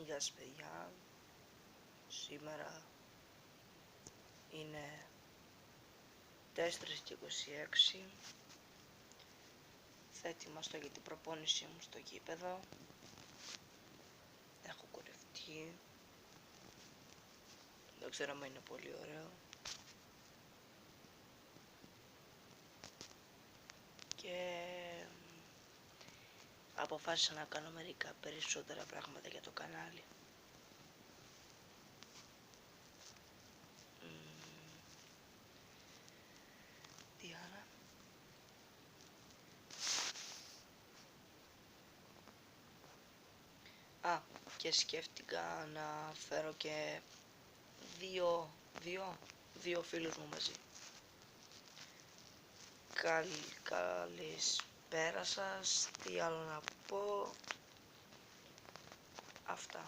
Γεια σας παιδιά, σήμερα είναι 4:26, θα ετοιμαστώ για την προπόνησή μου στο γήπεδο, έχω κουρευτεί, δεν ξέρω αν είναι πολύ ωραίο και αποφάσισα να κάνω μερικά περισσότερα πράγματα για το κανάλι. Τι άλλα? Και σκέφτηκα να φέρω και δύο φίλους μου μαζί. Καλησπέρα σας, τι άλλο να πω, αυτά.